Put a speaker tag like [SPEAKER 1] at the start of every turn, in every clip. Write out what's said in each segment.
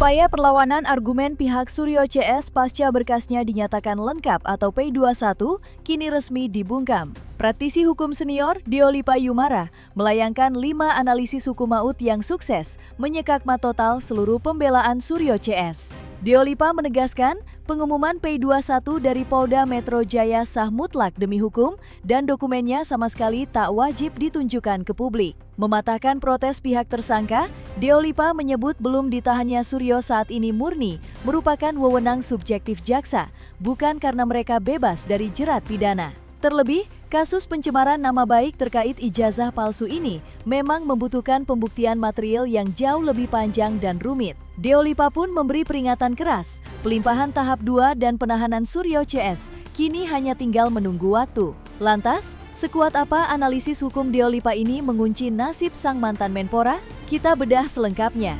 [SPEAKER 1] Upaya perlawanan argumen pihak Suryo CS pasca berkasnya dinyatakan lengkap atau P21 kini resmi dibungkam. Praktisi hukum senior Deolipa Yumara melayangkan 5 analisis hukum maut yang sukses menyekakmat total seluruh pembelaan Suryo CS. Deolipa menegaskan pengumuman P21 dari Polda Metro Jaya sah mutlak demi hukum dan dokumennya sama sekali tak wajib ditunjukkan ke publik. Mematahkan protes pihak tersangka, Deolipa menyebut belum ditahannya Suryo saat ini murni merupakan wewenang subjektif jaksa, bukan karena mereka bebas dari jerat pidana. Terlebih, kasus pencemaran nama baik terkait ijazah palsu ini memang membutuhkan pembuktian material yang jauh lebih panjang dan rumit. Deolipa pun memberi peringatan keras, pelimpahan tahap 2 dan penahanan Suryo CS kini hanya tinggal menunggu waktu. Lantas, sekuat apa analisis hukum Deolipa ini mengunci nasib sang mantan Menpora? Kita bedah selengkapnya.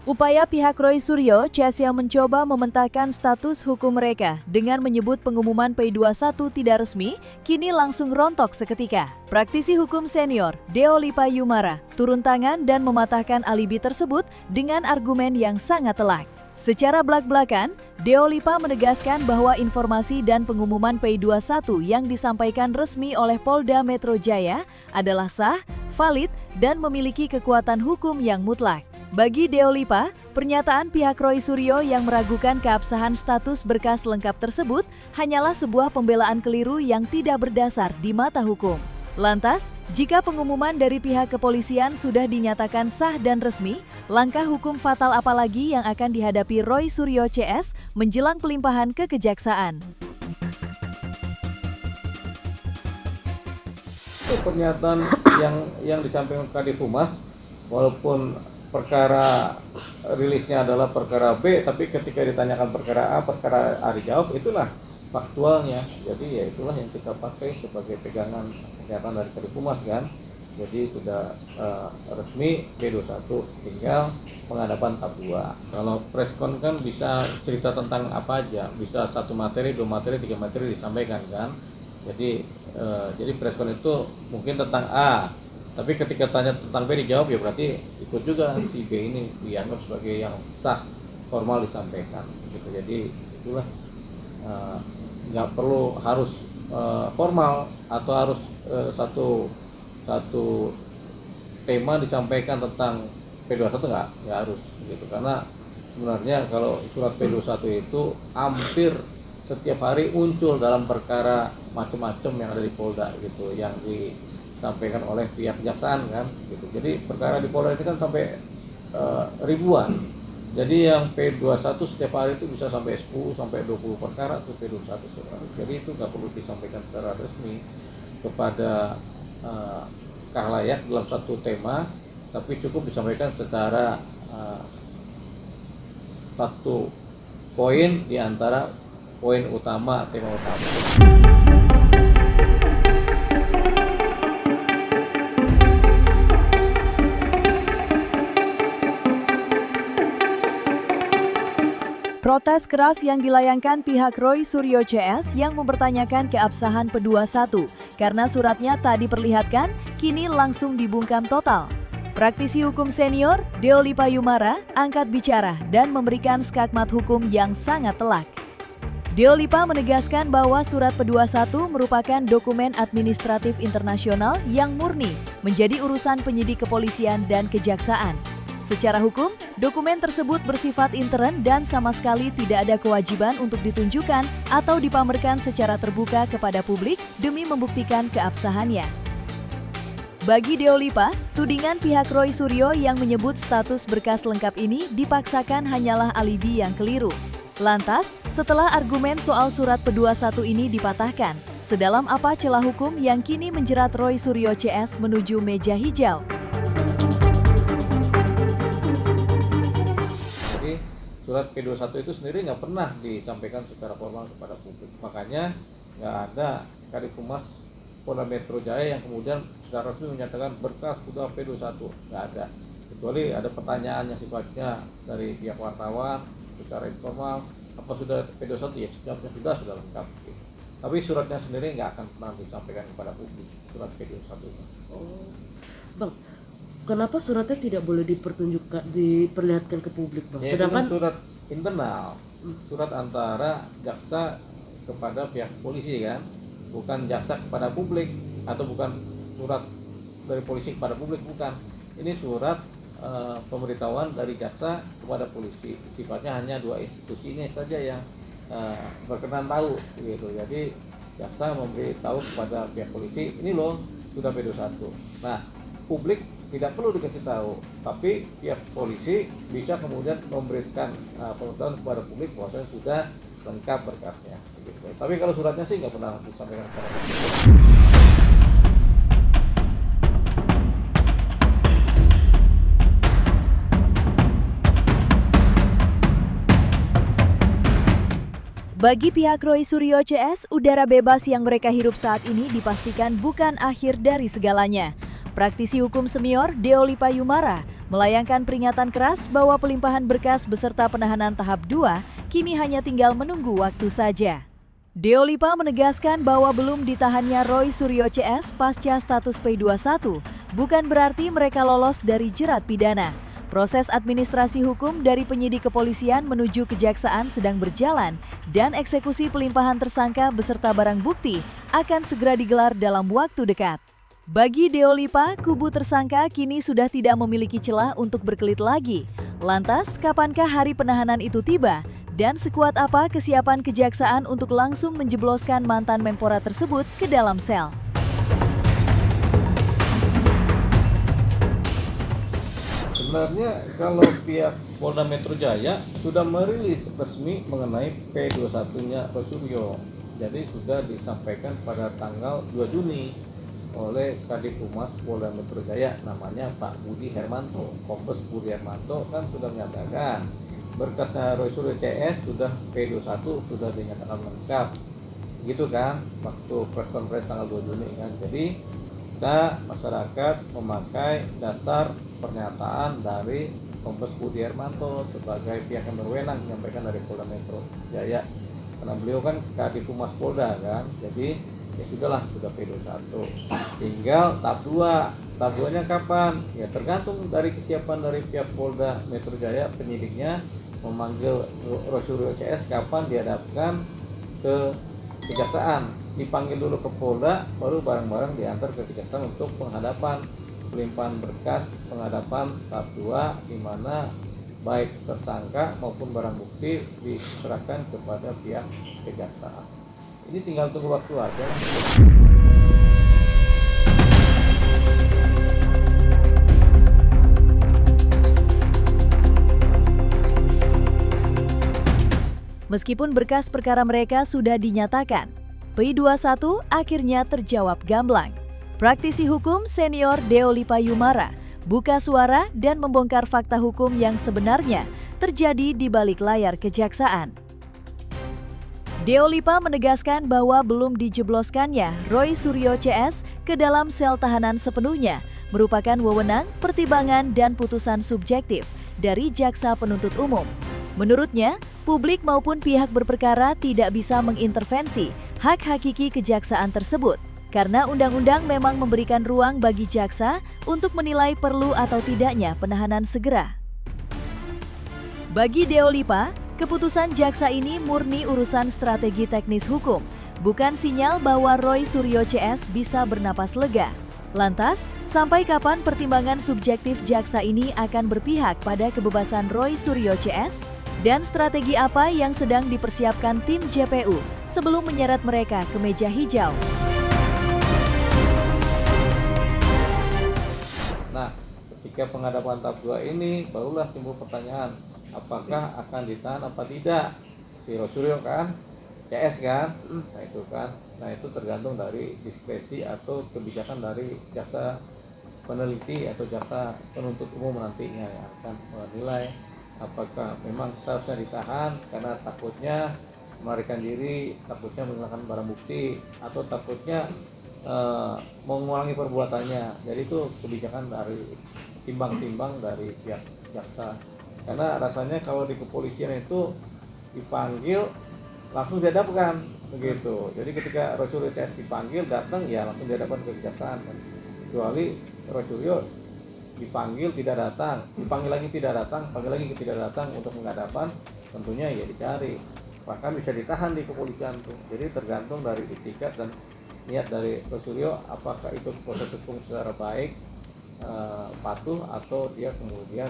[SPEAKER 1] Upaya pihak Roy Suryo CS yang mencoba mementahkan status hukum mereka dengan menyebut pengumuman P21 tidak resmi, kini langsung rontok seketika. Praktisi hukum senior Deolipa Yumara turun tangan dan mematahkan alibi tersebut dengan argumen yang sangat telak. Secara belak-belakan, Deolipa menegaskan bahwa informasi dan pengumuman P21 yang disampaikan resmi oleh Polda Metro Jaya adalah sah, valid, dan memiliki kekuatan hukum yang mutlak. Bagi Deolipa, pernyataan pihak Roy Suryo yang meragukan keabsahan status berkas lengkap tersebut hanyalah sebuah pembelaan keliru yang tidak berdasar di mata hukum. Lantas, jika pengumuman dari pihak kepolisian sudah dinyatakan sah dan resmi, langkah hukum fatal apalagi yang akan dihadapi Roy Suryo CS menjelang pelimpahan ke kejaksaan?
[SPEAKER 2] Pernyataan yang disampaikan Kadif Humas, walaupun perkara rilisnya adalah perkara B, tapi ketika ditanyakan perkara A, perkara A dijawab, itulah faktualnya. Jadi ya itulah yang kita pakai sebagai pegangan pernyataan dari Kadif Humas kan. Jadi sudah resmi P21, tinggal penghadapan tahap 2. Kalau preskon kan bisa cerita tentang apa aja, bisa 1 materi, 2 materi, 3 materi disampaikan kan. Jadi preskon itu mungkin tentang A, tapi ketika tanya tentang B dijawab, ya berarti ikut juga si B ini dianggap sebagai yang sah formal disampaikan gitu. Jadi itulah nggak perlu harus formal atau harus satu tema disampaikan tentang P21, nggak harus gitu, karena sebenarnya kalau surat P21 itu hampir setiap hari muncul dalam perkara macam-macam yang ada di Polda gitu, yang disampaikan oleh pihak kejaksaan kan gitu. Jadi perkara di Polda ini kan sampai ribuan. Jadi yang P21 setiap hari itu bisa sampai 10 sampai 20 perkara tuh P21 setiap hari. Jadi itu nggak perlu disampaikan secara resmi kepada khalayak dalam satu tema, tapi cukup disampaikan secara satu poin di antara poin utama, tema utama.
[SPEAKER 1] Protes keras yang dilayangkan pihak Roy Suryo CS yang mempertanyakan keabsahan P21 karena suratnya tak diperlihatkan, kini langsung dibungkam total. Praktisi hukum senior Deolipa Yumara angkat bicara dan memberikan skakmat hukum yang sangat telak. Deolipa menegaskan bahwa surat P21 merupakan dokumen administratif internasional yang murni menjadi urusan penyidik kepolisian dan kejaksaan. Secara hukum, dokumen tersebut bersifat intern dan sama sekali tidak ada kewajiban untuk ditunjukkan atau dipamerkan secara terbuka kepada publik demi membuktikan keabsahannya. Bagi Deolipa, tudingan pihak Roy Suryo yang menyebut status berkas lengkap ini dipaksakan hanyalah alibi yang keliru. Lantas, setelah argumen soal surat P21 ini dipatahkan, sedalam apa celah hukum yang kini menjerat Roy Suryo CS menuju meja hijau?
[SPEAKER 2] Surat P21 itu sendiri nggak pernah disampaikan secara formal kepada publik, makanya nggak ada Kadif Humas Polda Metro Jaya yang kemudian secara resmi menyatakan berkas sudah P21, nggak ada, kecuali ada pertanyaan yang sifatnya dari pihak wartawan secara informal, apa sudah P21, ya sudah lengkap gitu. Tapi suratnya sendiri nggak akan pernah disampaikan kepada publik, surat P21 itu.
[SPEAKER 3] Oh, Bang, kenapa suratnya tidak boleh diperlihatkan ke publik, Bang?
[SPEAKER 2] Ya,
[SPEAKER 3] Sedangkan
[SPEAKER 2] itu kan surat internal, surat antara jaksa kepada pihak polisi kan, bukan jaksa kepada publik, atau bukan surat dari polisi kepada publik, bukan. Ini surat pemberitahuan dari jaksa kepada polisi, sifatnya hanya dua institusi ini saja yang berkenan tahu gitu. Jadi jaksa memberitahu kepada pihak polisi, ini loh sudah P21. Nah, publik tidak perlu dikasih tahu, tapi pihak polisi bisa kemudian memberikan pengetahuan kepada publik bahwa sudah lengkap berkasnya gitu. Tapi kalau suratnya sih nggak pernah disampaikan kepada publik.
[SPEAKER 1] Bagi pihak Roy Suryo CS, udara bebas yang mereka hirup saat ini dipastikan bukan akhir dari segalanya. Praktisi hukum senior Deolipa Yumara melayangkan peringatan keras bahwa pelimpahan berkas beserta penahanan tahap 2 kini hanya tinggal menunggu waktu saja. Deolipa menegaskan bahwa belum ditahannya Roy Suryo CS pasca status P21 bukan berarti mereka lolos dari jerat pidana. Proses administrasi hukum dari penyidik kepolisian menuju kejaksaan sedang berjalan dan eksekusi pelimpahan tersangka beserta barang bukti akan segera digelar dalam waktu dekat. Bagi Deolipa, kubu tersangka kini sudah tidak memiliki celah untuk berkelit lagi. Lantas, kapankah hari penahanan itu tiba? Dan sekuat apa kesiapan kejaksaan untuk langsung menjebloskan mantan Menpora tersebut ke dalam sel?
[SPEAKER 2] Sebenarnya kalau pihak Polda Metro Jaya sudah merilis resmi mengenai P21-nya Roy Suryo. Jadi sudah disampaikan pada tanggal 2 Juni oleh Kadif Humas Polda Metro Jaya, namanya Pak Budi Hermanto. Kombes Budi Hermanto kan sudah menyatakan berkasnya Roy Suryo CS sudah P21 sudah dinyatakan lengkap. Gitu kan, waktu press conference tanggal 2 Juni kan. Jadi kita masyarakat memakai dasar pernyataan dari Kombes Budi Hermanto sebagai pihak yang berwenang menyampaikan dari Polda Metro Jaya, karena beliau kan Kadif Humas Polda kan. Jadi ya sudahlah, sudah P21, tinggal tahap 2. Tahap 2 nya kapan? Ya tergantung dari kesiapan dari pihak Polda Metro Jaya, penyidiknya memanggil Roy Suryo CS kapan dihadapkan ke kejaksaan. Dipanggil dulu ke Polda, baru barang-barang diantar ke kejaksaan untuk penghadapan pelimpahan berkas penghadapan tahap 2, di mana baik tersangka maupun barang bukti diserahkan kepada pihak kejaksaan. Ini tinggal tunggu waktu aja.
[SPEAKER 1] Meskipun berkas perkara mereka sudah dinyatakan, P21 akhirnya terjawab gamblang. Praktisi hukum senior Deolipa Yumara buka suara dan membongkar fakta hukum yang sebenarnya terjadi di balik layar kejaksaan. Deolipa menegaskan bahwa belum dijebloskannya Roy Suryo CS ke dalam sel tahanan sepenuhnya merupakan wewenang, pertimbangan, dan putusan subjektif dari jaksa penuntut umum. Menurutnya, publik maupun pihak berperkara tidak bisa mengintervensi hak hakiki kejaksaan tersebut, karena undang-undang memang memberikan ruang bagi jaksa untuk menilai perlu atau tidaknya penahanan segera. Bagi Deolipa, keputusan jaksa ini murni urusan strategi teknis hukum, bukan sinyal bahwa Roy Suryo CS bisa bernapas lega. Lantas, sampai kapan pertimbangan subjektif jaksa ini akan berpihak pada kebebasan Roy Suryo CS? Dan strategi apa yang sedang dipersiapkan tim JPU sebelum menyeret mereka ke meja hijau?
[SPEAKER 2] Nah, ketika penghadapan tahap 2 ini barulah timbul pertanyaan, apakah akan ditahan apa tidak si Roy Suryo kan, CS kan. Nah itu kan, nah itu tergantung dari diskresi atau kebijakan dari jaksa peneliti atau jaksa penuntut umum nantinya yang akan menilai apakah memang seharusnya ditahan karena takutnya melarikan diri, takutnya menghilangkan barang bukti, atau takutnya mengulangi perbuatannya. Jadi itu kebijakan dari timbang-timbang dari pihak jaksa. Karena rasanya kalau di kepolisian itu dipanggil langsung dihadapkan, begitu. Jadi ketika Roy Suryo CS dipanggil datang ya langsung dihadapkan ke kejaksaan kan. Kecuali Roy Suryo dipanggil tidak datang, dipanggil lagi tidak datang, panggil lagi tidak datang untuk menghadapan, tentunya ya dicari, bahkan bisa ditahan di kepolisian tuh. Jadi tergantung dari itikat dan niat dari Roy Suryo, apakah itu proses hukum secara baik, patuh, atau dia kemudian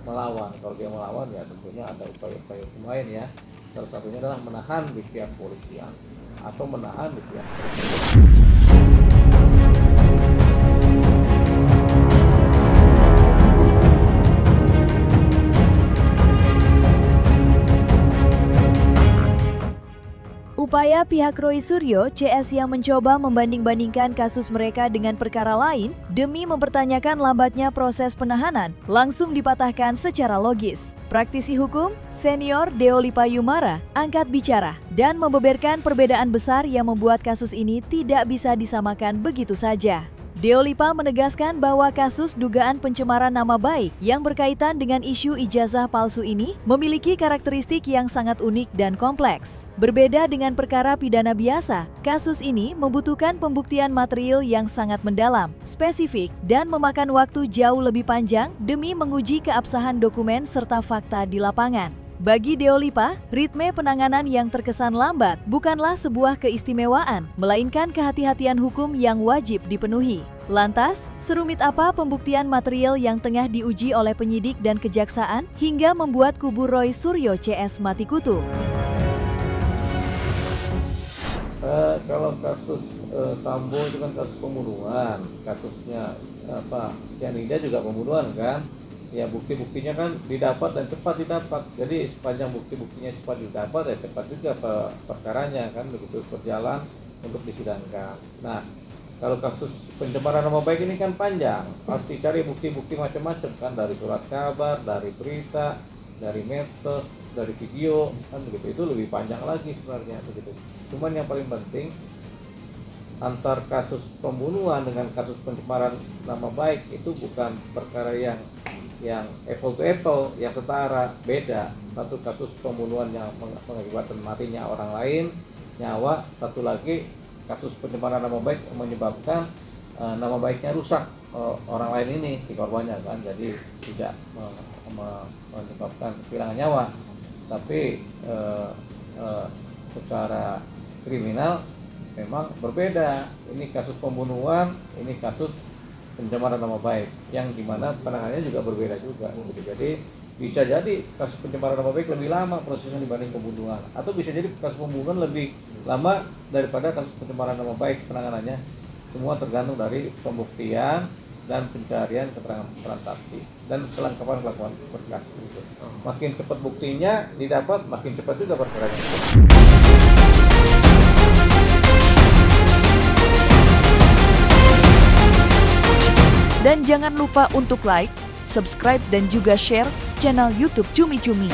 [SPEAKER 2] melawan. Kalau dia melawan ya tentunya ada upaya-upaya hukum lain ya. Salah satunya adalah menahan di pihak kepolisian atau menahan di pihak
[SPEAKER 1] Upaya pihak Roy Suryo CS yang mencoba membanding-bandingkan kasus mereka dengan perkara lain demi mempertanyakan lambatnya proses penahanan langsung dipatahkan secara logis. Praktisi hukum senior Deolipa Yumara angkat bicara dan membeberkan perbedaan besar yang membuat kasus ini tidak bisa disamakan begitu saja. Deolipa menegaskan bahwa kasus dugaan pencemaran nama baik yang berkaitan dengan isu ijazah palsu ini memiliki karakteristik yang sangat unik dan kompleks. Berbeda dengan perkara pidana biasa, kasus ini membutuhkan pembuktian material yang sangat mendalam, spesifik, dan memakan waktu jauh lebih panjang demi menguji keabsahan dokumen serta fakta di lapangan. Bagi Deolipa, ritme penanganan yang terkesan lambat bukanlah sebuah keistimewaan, melainkan kehati-hatian hukum yang wajib dipenuhi. Lantas, serumit apa pembuktian material yang tengah diuji oleh penyidik dan kejaksaan hingga membuat kubu Roy Suryo CS mati kutu?
[SPEAKER 2] Kalau kasus Sambo itu kan kasus pembunuhan, kasusnya Cyanida juga pembunuhan kan. Ya bukti-buktinya kan didapat dan cepat didapat. Jadi sepanjang bukti-buktinya cepat didapat ya cepat juga perkaranya kan begitu berjalan untuk disidangkan. Nah, kalau kasus pencemaran nama baik ini kan panjang, harus dicari bukti-bukti macam-macam kan, dari surat kabar, dari berita, dari medsos, dari video kan begitu. Itu lebih panjang lagi sebenarnya begitu. Cuman yang paling penting antar kasus pembunuhan dengan kasus pencemaran nama baik itu bukan perkara yang apple to apple, yang setara, beda. Satu kasus pembunuhan yang mengakibatkan matinya orang lain, nyawa, satu lagi kasus pencemaran nama baik yang menyebabkan nama baiknya rusak orang lain ini, si korbannya kan, jadi tidak menyebabkan kehilangan nyawa, tapi secara kriminal memang berbeda. Ini kasus pembunuhan, ini kasus pencemaran nama baik yang dimana penanganannya juga berbeda juga. Jadi bisa jadi kasus pencemaran nama baik lebih lama prosesnya dibanding pembunuhan, atau bisa jadi kasus pembunuhan lebih lama daripada kasus pencemaran nama baik penanganannya. Semua tergantung dari pembuktian dan pencarian keterangan transaksi dan kelengkapan berkas. Makin cepat buktinya didapat, makin cepat juga perkaranya.
[SPEAKER 1] Dan jangan lupa untuk like, subscribe, dan juga share channel YouTube Cumi Cumi.